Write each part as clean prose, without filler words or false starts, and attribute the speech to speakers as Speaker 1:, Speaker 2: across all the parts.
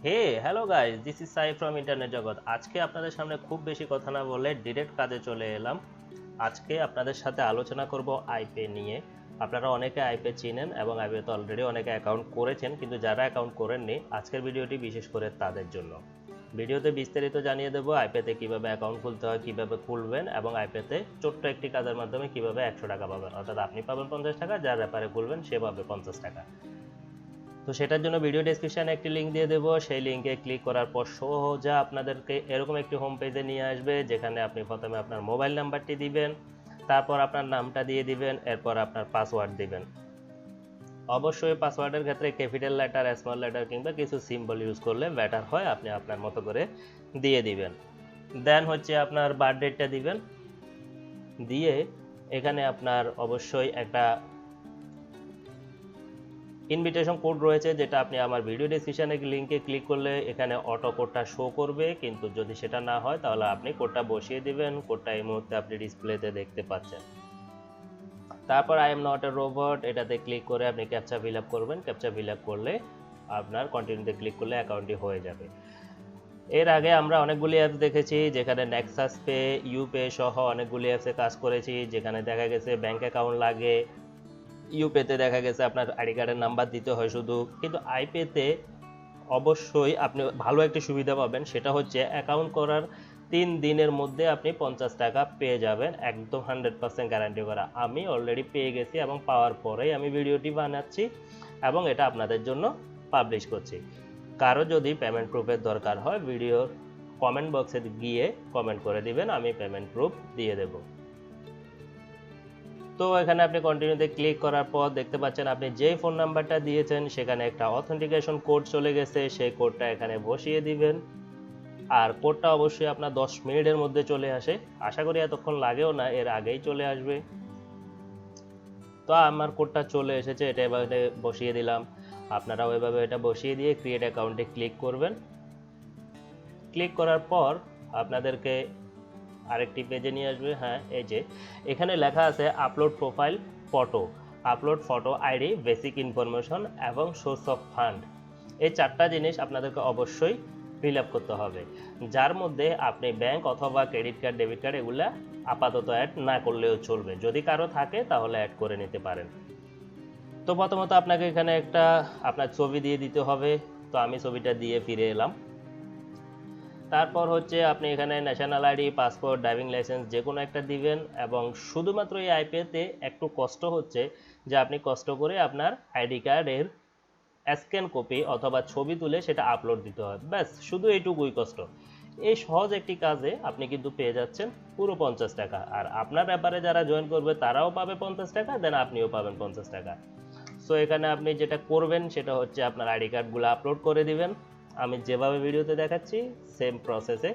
Speaker 1: Hey hello guys, this is Sai from internet জগৎ। আজকে আপনাদের সামনে খুব বেশি কথা না বলে ডিরেক্ট কাজে চলে এলাম। আজকে আপনাদের সাথে আলোচনা করব আইপে নিয়ে। আপনারা অনেকে আইপে চিনেন এবং আইপেতে অলরেডি অনেকে অ্যাকাউন্ট করেছেন, কিন্তু যারা অ্যাকাউন্ট করেননি আজকের ভিডিওটি বিশেষ করে তাদের জন্য। ভিডিওতে বিস্তারিত জানিয়ে দেবো আইপেতে কিভাবে অ্যাকাউন্ট খুলতে হয়, কিভাবে খুলবেন এবং আইপেতে ছোট্ট একটি কাজের মাধ্যমে কিভাবে 100 টাকা পাবেন, অর্থাৎ আপনি পাবেন 50 টাকা, যার ব্যাপারে খুলবেন সে পাবে 50 টাকা। তো সেটার জন্য ভিডিও ডেসক্রিপশনে একটি লিঙ্ক দিয়ে দেবো। সেই লিঙ্কে ক্লিক করার পর সোজা আপনাদেরকে এরকম একটি হোম পেজে নিয়ে আসবে, যেখানে আপনি প্রথমে আপনার মোবাইল নাম্বারটি দিবেন, তারপর আপনার নামটা দিয়ে দিবেন, এরপর আপনার পাসওয়ার্ড দিবেন। অবশ্যই পাসওয়ার্ডের ক্ষেত্রে ক্যাপিটাল লেটার, স্মল লেটার কিংবা কিছু সিম্বল ইউজ করলে বেটার হয়। আপনি আপনার মতো করে দিয়ে দিবেন। দেন হচ্ছে আপনার বার্থডেটটা দিবেন, দিয়ে এখানে আপনার অবশ্যই একটা ইনভিটেশন কোড রয়েছে, যেটা আপনি আমার ভিডিও ডেসক্রিপশনে লিঙ্কে ক্লিক করলে এখানে অটো কোডটা শো করবে, কিন্তু যদি সেটা না হয় তাহলে আপনি কোডটা বসিয়ে দিবেন। কোডটা এই মুহূর্তে আপনি ডিসপ্লেতে দেখতে পাচ্ছেন। তারপর I am not a robot এটাতে ক্লিক করে আপনি ক্যাপচা ফিল আপ করবেন। ক্যাপচা ফিল আপ করলে আপনার কন্টিনিউতে ক্লিক করলে অ্যাকাউন্টটি হয়ে যাবে। এর আগে আমরা অনেকগুলি অ্যাপস দেখেছি, যেখানে নেক্সাস পে, ইউপে সহ অনেকগুলি অ্যাপসে কাজ করেছি, যেখানে দেখা গেছে ব্যাংক অ্যাকাউন্ট লাগে। ইউপেতে দেখা গেছে আপনার আইডি কার্ডের নাম্বার দিতে হয় শুধু, কিন্তু আইপেতে অবশ্যই আপনি ভালো একটি সুবিধা পাবেন, সেটা হচ্ছে অ্যাকাউন্ট করার 3 দিনের মধ্যে আপনি 50 টাকা পেয়ে যাবেন, একদম 100% গ্যারান্টি করা। আমি অলরেডি পেয়ে গেছি এবং পাওয়ার পরেই আমি ভিডিওটি বানাচ্ছি এবং এটা আপনাদের জন্য পাবলিশ করছি। কারো যদি পেমেন্ট প্রুফের দরকার হয়, ভিডিওর কমেন্ট বক্সে গিয়ে কমেন্ট করে দিবেন, আমি পেমেন্ট প্রুফ দিয়ে দেবো। তো এখানে আপনি কন্টিনিউতে ক্লিক করার পর দেখতে পাচ্ছেন আপনি যেই ফোন নাম্বারটা দিয়েছেন সেখানে একটা অথেন্টিকেশন কোড চলে গেছে, সেই কোডটা এখানে বসিয়ে দিবেন। আর কোডটা অবশ্যই আপনার 10 মিনিটের মধ্যে চলে আসে, আশা করি এতক্ষণ লাগেও না, এর আগেই চলে আসবে। তো আমার কোডটা চলে এসেছে, এটা এভাবে বসিয়ে দিলাম। আপনারাও এভাবে এটা বসিয়ে দিয়ে ক্রিয়েট অ্যাকাউন্টে ক্লিক করবেন। ক্লিক করার পর আপনাদেরকে আরেকটি পেজে নিয়ে আসবে। হ্যাঁ, এই যে এখানে লেখা আছে upload profile photo, upload photo ID, basic information এবং সোর্স অফ ফান্ড। এই 4টা জিনিস আপনাদেরকে অবশ্যই ফিল আপ করতে হবে, যার মধ্যে আপনি ব্যাংক অথবা ক্রেডিট কার্ড, ডেবিট কার্ড এগুলা আপাতত অ্যাড না করলেও চলবে, যদি কারো থাকে তাহলে অ্যাড করে নিতে পারেন। তো প্রথমত আপনাকে এখানে একটা আপনার ছবি দিয়ে দিতে হবে, তো আমি ছবিটা দিয়ে ফিরে এলাম। তারপর হচ্ছে আপনি এখানে national ID, passport, driving licence যে কোনো একটা দিবেন। এবং শুধুমাত্র এই আইপিতে একটু কষ্ট হচ্ছে যে আপনি কষ্ট করে আপনার আইডি কার্ডের স্ক্যান কপি অথবা ছবি তুলে সেটা আপলোড দিতে হয়, ব্যাস শুধু এইটুকুই কষ্ট। এই সহজ একটি কাজে আপনি কিন্তু পেয়ে যাচ্ছেন পুরো 50 টাকা, আর আপনার ব্যাপারে যারা জয়েন করবে তারাও পাবে 50 টাকা, দেন আপনিও পাবেন 50 টাকা। সো এখানে আপনি যেটা করবেন সেটা হচ্ছে আপনার আইডি কার্ডগুলো আপলোড করে দিবেন, আমি যেভাবে ভিডিওতে দেখাচ্ছি সেম প্রসেসে।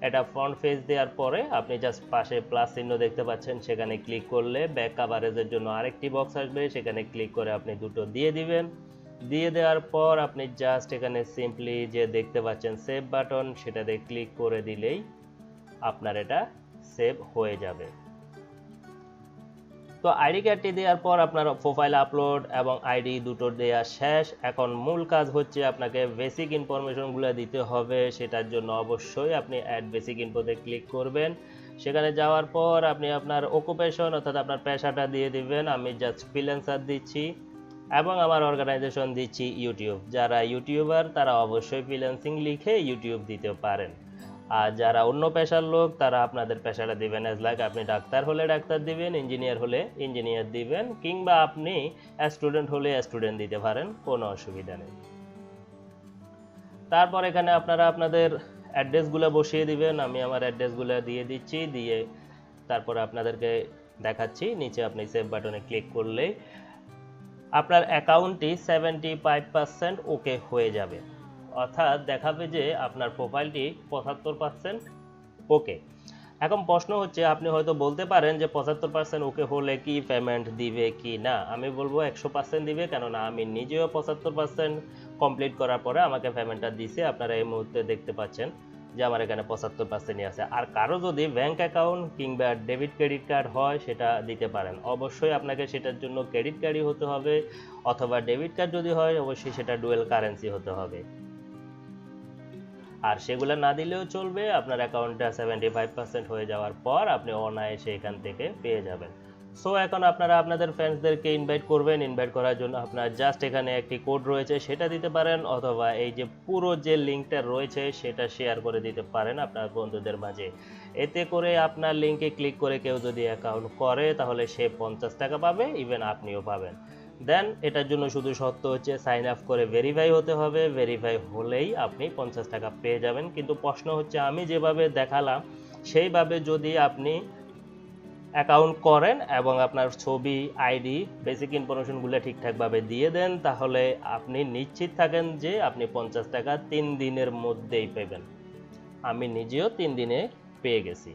Speaker 1: এটা ফ্রন্ট পেজ দেওয়ার পরে আপনি জাস্ট পাশে প্লাস চিহ্ন দেখতে পাচ্ছেন, সেখানে ক্লিক করলে ব্যাক কভারেজের জন্য আরেকটি বক্স আসবে, সেখানে ক্লিক করে আপনি দুটো দিয়ে দিবেন। দিয়ে দেওয়ার পর আপনি জাস্ট এখানে সিম্পলি যে দেখতে পাচ্ছেন সেভ বাটন, সেটাতে ক্লিক করে দিলেই আপনার এটা সেভ হয়ে যাবে। তো আইডি কার্ডটি দেওয়ার পর আপনার প্রোফাইল আপলোড এবং আইডি দুটো দেওয়া শেষ। এখন মূল কাজ হচ্ছে আপনাকে বেসিক ইনফরমেশনগুলো দিতে হবে, সেটার জন্য অবশ্যই আপনি অ্যাড বেসিক ইনফোতে ক্লিক করবেন। সেখানে যাওয়ার পর আপনি আপনার অকুপেশন অর্থাৎ আপনার পেশাটা দিয়ে দিবেন, আমি জাস্ট ফ্রিল্যান্সার দিচ্ছি এবং আমার অর্গানাইজেশন দিচ্ছি ইউটিউব। যারা ইউটিউবার তারা অবশ্যই ফ্রিল্যান্সিং লিখে ইউটিউব দিতে পারেন, আর যারা অন্য পেশার লোক তারা আপনাদের পেশাটা দিবেন, এজ লাইক আপনি ডাক্তার হলে ডাক্তার দিবেন, ইঞ্জিনিয়ার হলে ইঞ্জিনিয়ার দিবেন, কিংবা আপনি স্টুডেন্ট হলে স্টুডেন্ট দিতে পারেন, কোনো অসুবিধা নেই। তারপর এখানে আপনারা আপনাদের অ্যাড্রেসগুলো বসিয়ে দিবেন, আমি আমার অ্যাড্রেসগুলো দিয়ে দিচ্ছি, দিয়ে তারপর আপনাদেরকে দেখাচ্ছি। নিচে আপনি সেভ বাটনে ক্লিক করলে আপনার অ্যাকাউন্টটি 75% ওকে হয়ে যাবে, অর্থাৎ দেখাবে যে আপনার প্রোফাইলটি 75% ওকে। এখন প্রশ্ন হচ্ছে, আপনি হয়তো বলতে পারেন যে 75% ওকে হলে কি পেমেন্ট দিবে কি না। আমি বলবো 100% দিবে, কেননা আমি নিজেও 75% কমপ্লিট করার পরে আমাকে পেমেন্টটা দিছে। আপনারা এই মুহূর্তে দেখতে পাচ্ছেন যে আমার এখানে 75%ই আছে। আর কারো যদি ব্যাংক অ্যাকাউন্ট কিংবা ডেবিট ক্রেডিট কার্ড হয় সেটা দিতে পারেন, অবশ্যই আপনাকে সেটার জন্য ক্রেডিট কার্ডই হতে হবে, অথবা ডেবিট কার্ড যদি হয় অবশ্যই সেটা ডুয়েল কারেন্সি হতে হবে। আর সেগুলো না দিলেও চলবে, আপনার অ্যাকাউন্টটা 75% হয়ে যাওয়ার পর আপনি অনায়াসে এখান থেকে পেয়ে যাবেন। সো এখন আপনারা আপনাদের ফ্রেন্ডসদেরকে ইনভাইট করবেন। ইনভাইট করার জন্য আপনার জাস্ট এখানে একটি কোড রয়েছে সেটা দিতে পারেন, অথবা এই যে পুরো যে লিঙ্কটা রয়েছে সেটা শেয়ার করে দিতে পারেন আপনার বন্ধুদের মাঝে। এতে করে আপনার লিঙ্কে ক্লিক করে কেউ যদি অ্যাকাউন্ট করে তাহলে সে 50 টাকা পাবে, ইভেন আপনিও পাবেন। দেন এটার জন্য শুধু শর্ত হচ্ছে সাইন আপ করে ভেরিফাই হতে হবে, ভেরিফাই হলেই আপনি 50 টাকা পেয়ে যাবেন। কিন্তু প্রশ্ন হচ্ছে আমি যেভাবে দেখালাম সেইভাবে যদি আপনি অ্যাকাউন্ট করেন এবং আপনার ছবি, আইডি, বেসিক ইনফরমেশনগুলো ঠিকঠাকভাবে দিয়ে দেন, তাহলে আপনি নিশ্চিত থাকেন যে আপনি 50 টাকা 3 দিনের মধ্যেই পাবেন। আমি নিজেও 3 দিনে পেয়ে গেছি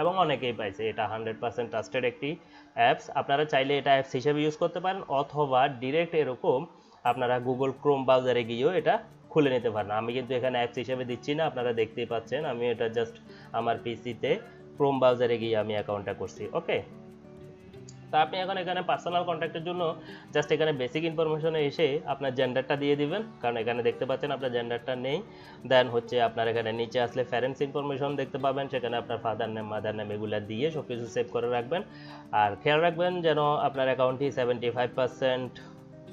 Speaker 1: এবং অনেকেই পাইছে। এটা 100% ট্রাস্টেড একটি অ্যাপস। আপনারা চাইলে এটা অ্যাপস হিসেবে ইউজ করতে পারেন, অথবা ডিরেক্ট এরকম আপনারা গুগল ক্রোম ব্রাউজারে গিয়েও এটা খুলে নিতে পারেন। আমি কিন্তু এখানে অ্যাপস হিসেবে দিচ্ছি না, আপনারা দেখতেই পাচ্ছেন আমি এটা জাস্ট আমার পিসিতে ক্রোম ব্রাউজারে গিয়ে আমি অ্যাকাউন্টটা করছি। ওকে, তো আপনি এখন এখানে পার্সোনাল কন্ট্যাক্টের জন্য জাস্ট এখানে বেসিক ইনফরমেশনে এসে আপনার জেন্ডারটা দিয়ে দিবেন, কারণ এখানে দেখতে পাচ্ছেন আপনার জেন্ডারটা নেই। দেন হচ্ছে আপনার এখানে নিচে আসলে প্যারেন্টস ইনফরমেশন দেখতে পাবেন, সেখানে আপনার ফাদার নেম, মাদার নেম এগুলো দিয়ে সব কিছু সেভ করে রাখবেন। আর খেয়াল রাখবেন যেন আপনার অ্যাকাউন্টটি 75%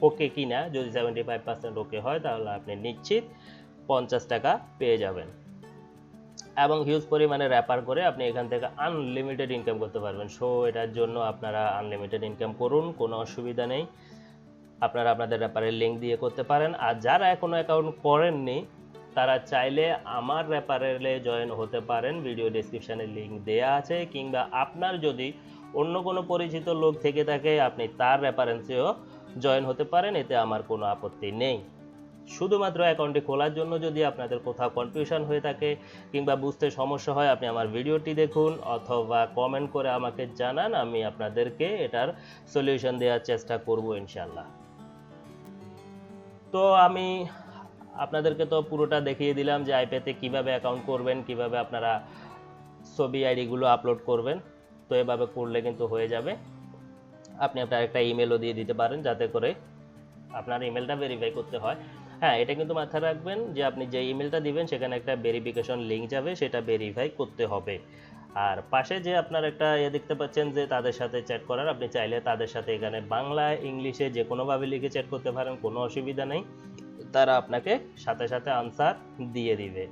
Speaker 1: ওকে কিনা। যদি 75% ওকে হয় তাহলে আপনি নিশ্চিত 50 টাকা পেয়ে যাবেন এবং হিউজ পরিমাণে র্যাপার করে আপনি এখান থেকে আনলিমিটেড ইনকাম করতে পারবেন। সো এটার জন্য আপনারা আনলিমিটেড ইনকাম করুন, কোনো অসুবিধা নেই। আপনারা আপনাদের র্যাপারের লিঙ্ক দিয়ে করতে পারেন। আর যারা এখনো অ্যাকাউন্ট করেননি তারা চাইলে আমার র্যাপারেলে জয়েন হতে পারেন, ভিডিও ডেসক্রিপশানে লিঙ্ক দেয়া আছে, কিংবা আপনার যদি অন্য কোনো পরিচিত লোক থেকে থাকে আপনি তার রেফারেন্সেও জয়েন হতে পারেন, এতে আমার কোনো আপত্তি নেই। শুধুমাত্র অ্যাকাউন্টটি খোলার জন্য যদি আপনাদের কোথাও কনফিউশন হয়ে থাকে কিংবা বুঝতে সমস্যা হয়, আপনি আমার ভিডিওটি দেখুন অথবা কমেন্ট করে আমাকে জানান, আমি আপনাদেরকে এটার সলিউশন দেওয়ার চেষ্টা করব ইনশাল্লাহ। তো আমি আপনাদেরকে তো পুরোটা দেখিয়ে দিলাম যে আইপেতে কিভাবে অ্যাকাউন্ট করবেন, কিভাবে আপনারা ছবি আইডিগুলো আপলোড করবেন। তো এভাবে করলে কিন্তু হয়ে যাবে। আপনি আপনার একটা ইমেলও দিয়ে দিতে পারেন যাতে করে আপনার ইমেলটা ভেরিফাই করতে হয়। হ্যাঁ, এটা কিন্তু মাথায় রাখবেন যে আপনি যে ইমেলটা দিবেন সেখানে একটা ভেরিফিকেশন লিঙ্ক যাবে, সেটা ভেরিফাই করতে হবে। আর পাশে যে আপনার একটা দেখতে পাচ্ছেন যে তাদের সাথে চ্যাট করার, আপনি চাইলে তাদের সাথে এখানে বাংলা, ইংলিশে যে কোনোভাবে লিখে চ্যাট করতে পারেন, কোনো অসুবিধা নেই। তারা আপনাকে সাথে সাথে আনসার দিয়ে দিবে।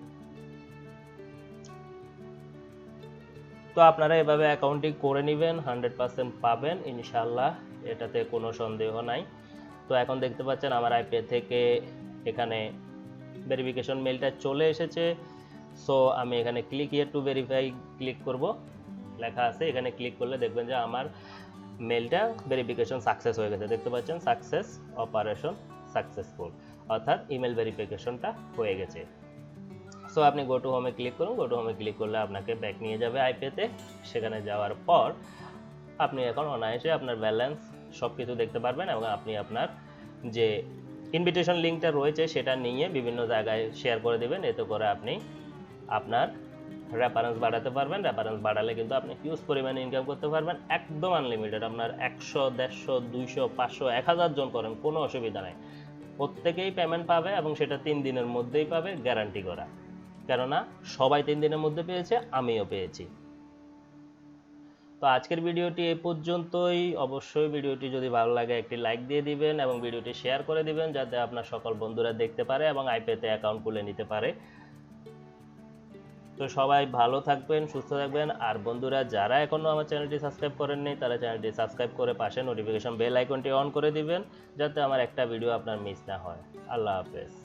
Speaker 1: তো আপনারা এভাবে অ্যাকাউন্টটি করে নেবেন, 100% পাবেন ইনশাল্লাহ, এটাতে কোনো সন্দেহ নাই। তো এখন দেখতে পাচ্ছেন আমার আইপে থেকে এখানে ভেরিফিকেশন মেলটা চলে এসেছে। সো আমি এখানে click here to verify click করব, লেখা আছে, এখানে ক্লিক করলে দেখবেন যে আমার মেলটা ভেরিফিকেশন সাকসেস হয়ে গেছে। দেখতে পাচ্ছেন সাকসেস অপারেশন সাকসেসফুল, অর্থাৎ ইমেল ভেরিফিকেশনটা হয়ে গেছে। সো আপনি গো টু হোমে ক্লিক করুন, গো টু হোমে ক্লিক করলে আপনাকে ব্যাক নিয়ে যাবে আইপেতে। সেখানে যাওয়ার পর আপনি এখন অনায়াসে আপনার ব্যালেন্স সব কিছু দেখতে পারবেন এবং আপনি আপনার যে ইনভিটেশন লিঙ্কটা রয়েছে সেটা নিয়ে বিভিন্ন জায়গায় শেয়ার করে দেবেন। এতে করে আপনি আপনার রেফারেন্স বাড়াতে পারবেন। রেফারেন্স বাড়ালে কিন্তু আপনি হিউজ পরিমাণে ইনকাম করতে পারবেন, একদম আনলিমিটেড। আপনার 100, 150, 200, 500, 1000 জন করেন, কোনো অসুবিধা নেই, প্রত্যেকেই পেমেন্ট পাবে এবং সেটা 3 দিনের মধ্যেই পাবে, গ্যারান্টি করা। কেননা সবাই 3 দিনের মধ্যে পেয়েছে, আমিও পেয়েছি। তো আজকের ভিডিওটি এই পর্যন্তই। অবশ্যই ভিডিওটি যদি ভালো লাগে একটি লাইক দিয়ে দিবেন এবং ভিডিওটি শেয়ার করে দিবেন যাতে আপনার সকল বন্ধুরা দেখতে পারে এবং আইপেতে অ্যাকাউন্ট খুলে নিতে পারে। তো সবাই ভালো থাকবেন, সুস্থ থাকবেন। আর বন্ধুরা যারা এখনো আমার চ্যানেলটি সাবস্ক্রাইব করেননি তারা চ্যানেলটি সাবস্ক্রাইব করে পাশে নোটিফিকেশন বেল আইকনটি অন করে দিবেন যাতে আমার একটা ভিডিও আপনার মিস না হয়। আল্লাহ হাফেজ।